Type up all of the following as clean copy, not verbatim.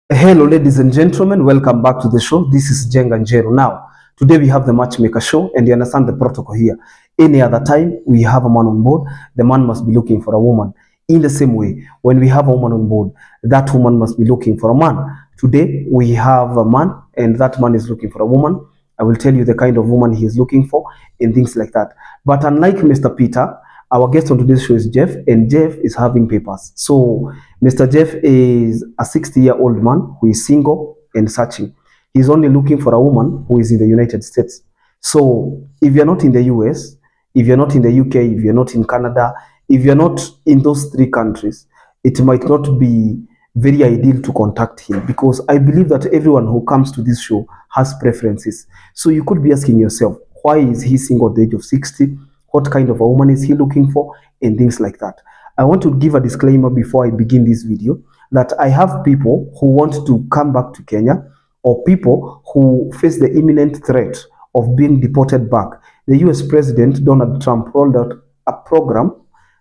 Hello, ladies and gentlemen. Welcome back to the show. This is Jenga Njero. Now, today we have the Matchmaker show, and you understand the protocol here. Any other time we have a man on board, the man must be looking for a woman. In the same way, when we have a woman on board, that woman must be looking for a man. Today we have a man, and that man is looking for a woman. I will tell you the kind of woman he is looking for and things like that. But unlike Mr. Peter, our guest on today's show is Jeff, and Jeff is having papers. So Mr. Jeff is a 60-year-old man who is single and searching. He's only looking for a woman who is in the United States. So if you're not in the US, if you're not in the UK, if you're not in Canada, if you're not in those three countries, it might not be very ideal to contact him, because I believe that everyone who comes to this show has preferences. So you could be asking yourself, why is he single at the age of 60? What kind of a woman is he looking for? And things like that. I want to give a disclaimer before I begin this video that I have people who want to come back to Kenya, or people who face the imminent threat of being deported back. The US President Donald Trump rolled out a program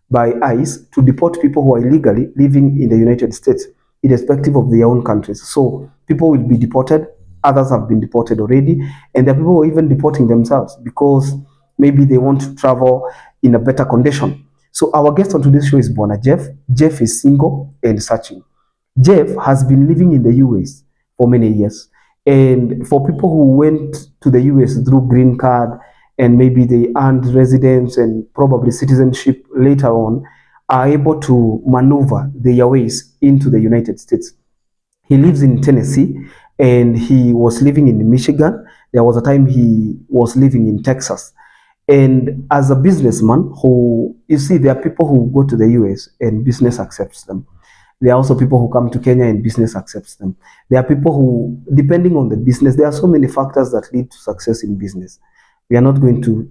by ICE to deport people who are illegally living in the United States, irrespective of their own countries. So people will be deported. Others have been deported already, and there are people who are even deporting themselves because maybe they want to travel in a better condition. So our guest on today's show is Bwana Jeff. Jeff is single and searching. Jeff has been living in the US for many years. And for people who went to the US through green card and maybe they earned residence and probably citizenship later on, are able to maneuver their ways into the United States. He lives in Tennessee and he was living in Michigan. There was a time he was living in Texas. And as a businessman who, you see, there are people who go to the US and business accepts them. There are also people who come to Kenya and business accepts them. There are people who, depending on the business, there are so many factors that lead to success in business. We are not going to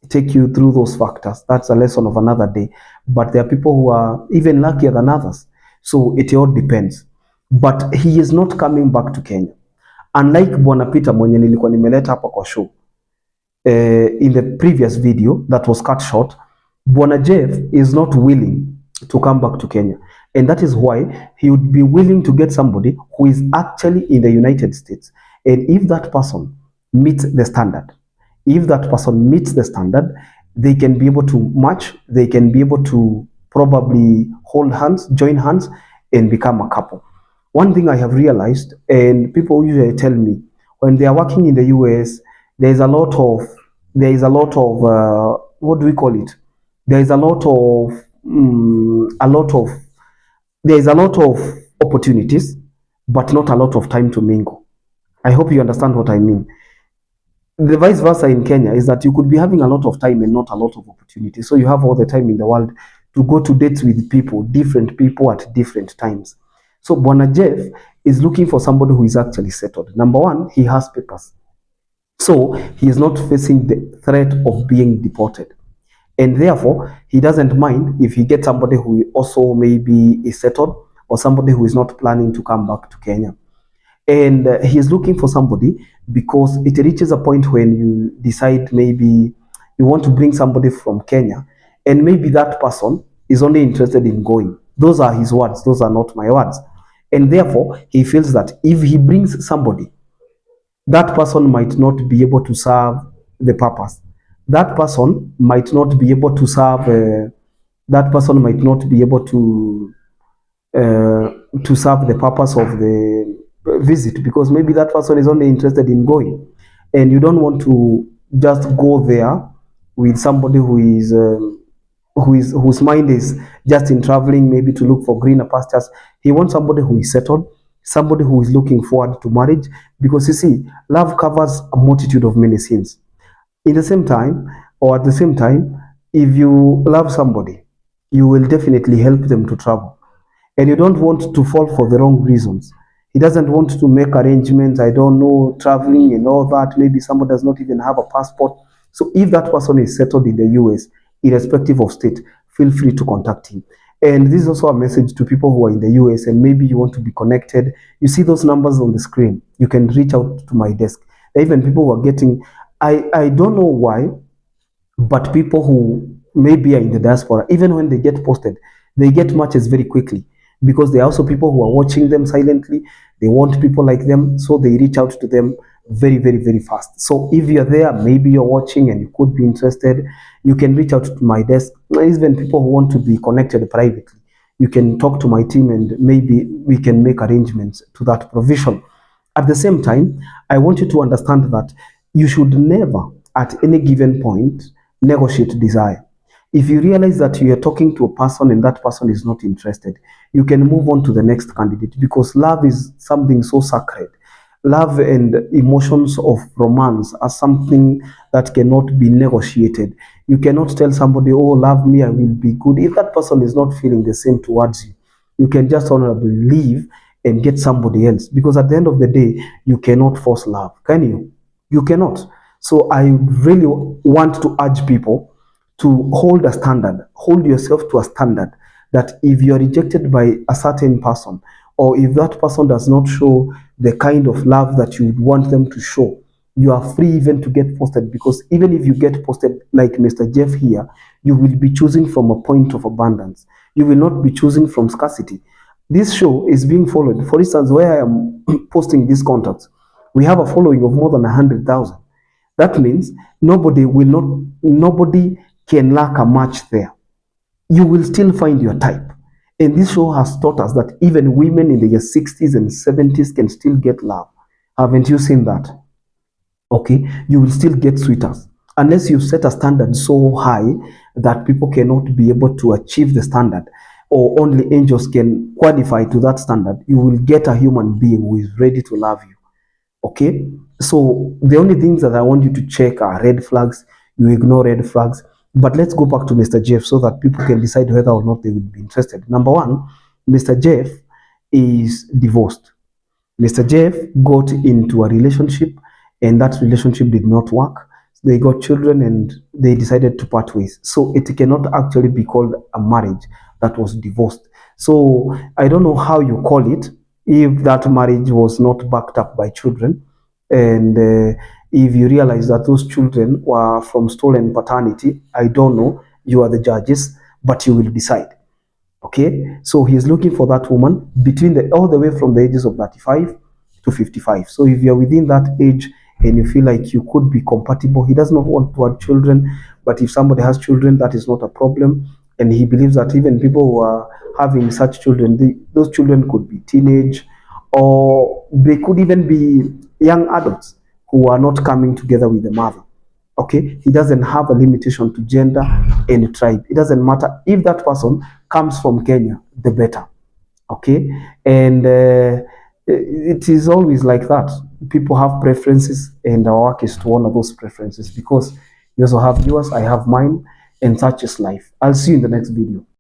take you through those factors. That's a lesson of another day. But there are people who are even luckier than others. So it all depends. But he is not coming back to Kenya. Unlike Bwana Peter mwenye nilikuwa nimeleta hapa kwa show, in the previous video that was cut short, Bwana Jeff is not willing to come back to Kenya. And that is why he would be willing to get somebody who is actually in the United States. And if that person meets the standard, they can be able to match, they can be able to probably hold hands, join hands, and become a couple. One thing I have realized, and people usually tell me, when they are working in the US, there is a lot of what do we call it? There is a lot of opportunities, but not a lot of time to mingle. I hope you understand what I mean. The vice versa in Kenya is that you could be having a lot of time and not a lot of opportunities. So you have all the time in the world to go to dates with people, different people at different times. So Bwana Jeff is looking for somebody who is actually settled. Number one, he has papers. So he is not facing the threat of being deported. And therefore, he doesn't mind if he gets somebody who also maybe is settled, or somebody who is not planning to come back to Kenya. And he is looking for somebody because it reaches a point when you decide maybe you want to bring somebody from Kenya, and maybe that person is only interested in going. Those are his words, those are not my words. And therefore, he feels that if he brings somebody, that person might not be able to serve the purpose. That person might not be able to serve. That person might not be able to serve the purpose of the visit, because maybe that person is only interested in going, and you don't want to just go there with somebody whose mind is just in traveling, maybe to look for greener pastures. He wants somebody who is settled, somebody who is looking forward to marriage, because you see, love covers a multitude of many sins. In the same time, or at the same time, if you love somebody, you will definitely help them to travel, and you don't want to fall for the wrong reasons. He doesn't want to make arrangements, I don't know, traveling and all that. Maybe somebody does not even have a passport. So if that person is settled in the US, irrespective of state, feel free to contact him. And this is also a message to people who are in the US and maybe you want to be connected. You see those numbers on the screen. You can reach out to my desk. There are even people who are getting, I don't know why, but people who maybe are in the diaspora, even when they get posted, they get matches very quickly, because there are also people who are watching them silently. They want people like them, so they reach out to them very, very, very fast. So if you're there, maybe you're watching and you could be interested, you can reach out to my desk. Even people who want to be connected privately, you can talk to my team and maybe we can make arrangements to that provision. At the same time, I want you to understand that you should never, at any given point, negotiate desire. If you realize that you are talking to a person and that person is not interested, you can move on to the next candidate, because love is something so sacred. Love and emotions of romance are something that cannot be negotiated. You cannot tell somebody, oh, love me, I will be good. If that person is not feeling the same towards you, you can just honorably leave and get somebody else. Because at the end of the day, you cannot force love, can you? You cannot. So I really want to urge people to hold a standard, hold yourself to a standard, that if you're rejected by a certain person, or if that person does not show the kind of love that you would want them to show, you are free even to get posted. Because even if you get posted like Mr. Jeff here, you will be choosing from a point of abundance. You will not be choosing from scarcity. This show is being followed. For instance, where I am posting these contacts, we have a following of more than 100,000. That means nobody can lack a match there. You will still find your type. And this show has taught us that even women in their 60s and 70s can still get love. Haven't you seen that? Okay, you will still get sweethearts. Unless you set a standard so high that people cannot be able to achieve the standard, or only angels can qualify to that standard, you will get a human being who is ready to love you. Okay, so the only things that I want you to check are red flags. You ignore red flags. But let's go back to Mr. Jeff so that people can decide whether or not they will be interested. Number one, Mr. Jeff is divorced. Mr. Jeff got into a relationship and that relationship did not work. They got children and they decided to part ways. So it cannot actually be called a marriage that was divorced. So I don't know how you call it if that marriage was not backed up by children. And if you realize that those children were from stolen paternity, I don't know. You are the judges, but you will decide. Okay, so he's looking for that woman between the all the way from the ages of 35 to 55. So if you're within that age and you feel like you could be compatible, he does not want to have children, but if somebody has children, that is not a problem. And he believes that even people who are having such children, those children could be teenage, or they could even be young adults who are not coming together with the mother. Okay, he doesn't have a limitation to gender and tribe. It doesn't matter if that person comes from Kenya, the better. Okay, and it is always like that. People have preferences, and our work is to honor those preferences, because you also have yours, I have mine, and such is life. I'll see you in the next video.